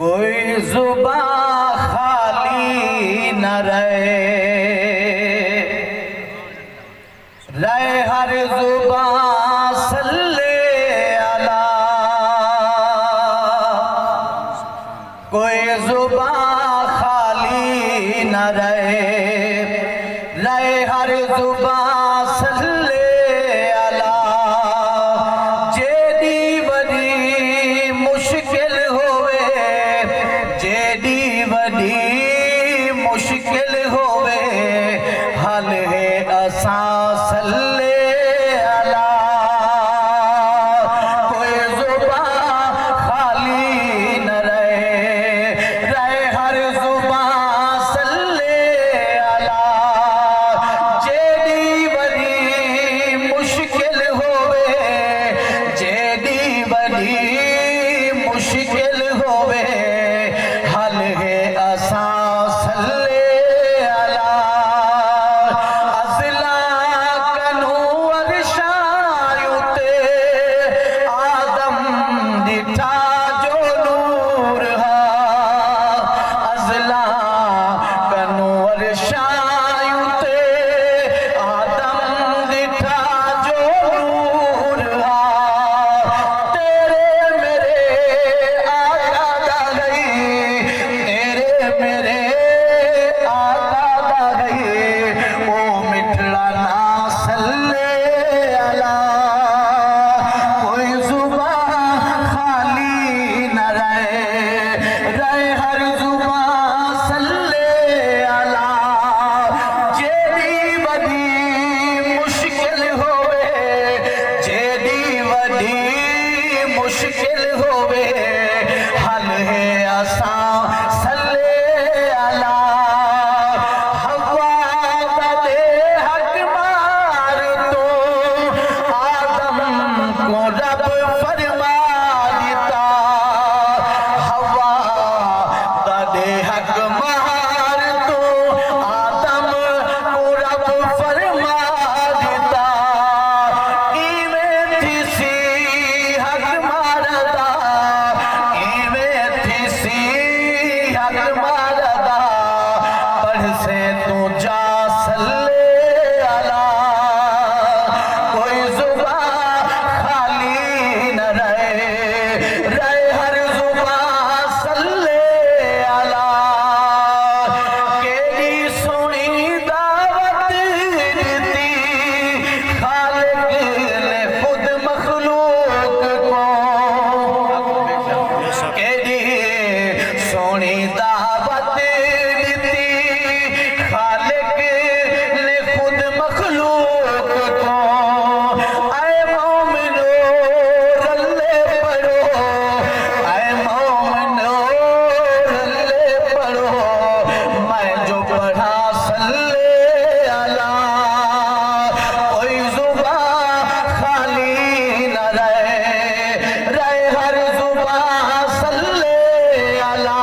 कोई जुबान खाली न रहे हर जुबान सल्ले अला। कोई जुबान खाली न रहे हर जुबान सल्ले अला। जेडी बड़ी मुश्किल होवे, जेडी बड़ी मुश्किल होवे, हल है असा सल्ले अला। कोई जुबान खाली न रहे हर जुबान सल्ले अला। जेडी बड़ी मुश्किल होवे, जेडी बड़ी मुश्किल होवे, हल है असा सल्ले अला। अज़ला कनू अरशायुते आदम दिठा जो नूर हा। अज़ला कनू अरशायुते आदम दिठा जो नूर हा। तेरे मेरे आका दा गई, तेरे मेरे आका दा गई, ओ मिठड़ा ना सल्ले अला। कोई जुबान खाली न रहे हर जुबान सल्ले अला। जेडी बड़ी मुश्किल होवे, जेडी बड़ी मुश्किल होवे, हल है असा सल्ले अला। हवा दे हक मार तो आदम को रब फरमा दिता। हवा दे हक मार तो आदम को रब फरमा दिता। इवें थी सी हक मारदा, इवें थी सी हक मारदा, पढ़ से तू जा सल्ले अला। कोई जुबान खाली न रहे हर जुबान सल्ले अला। केडी सोनी दावत दी खालिक ने खुद मखलूक को। केडी सोनी दावत दी खालिक ने खुद मखलूक को। ऐ मोमिनो रल्ले पढ़ो, ऐ मोमिनो रल्ले पढ़ो, मैं जो पढ़ा सल्ले अला। कोई जुबान खाली न रहे हर जुबान सल्ले अला।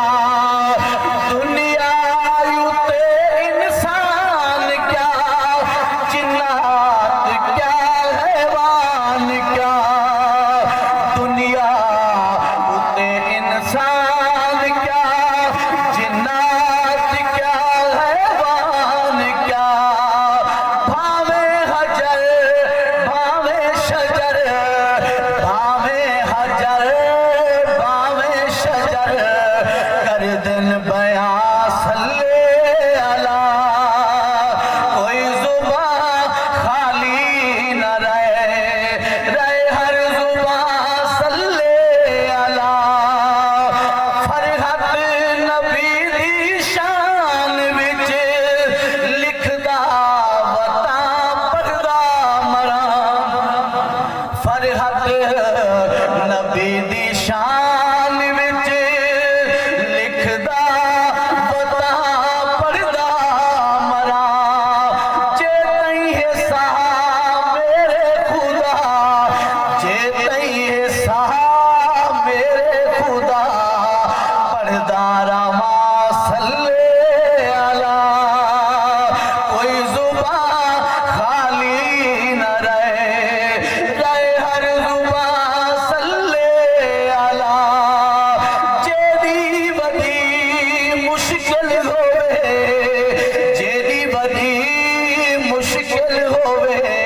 होवे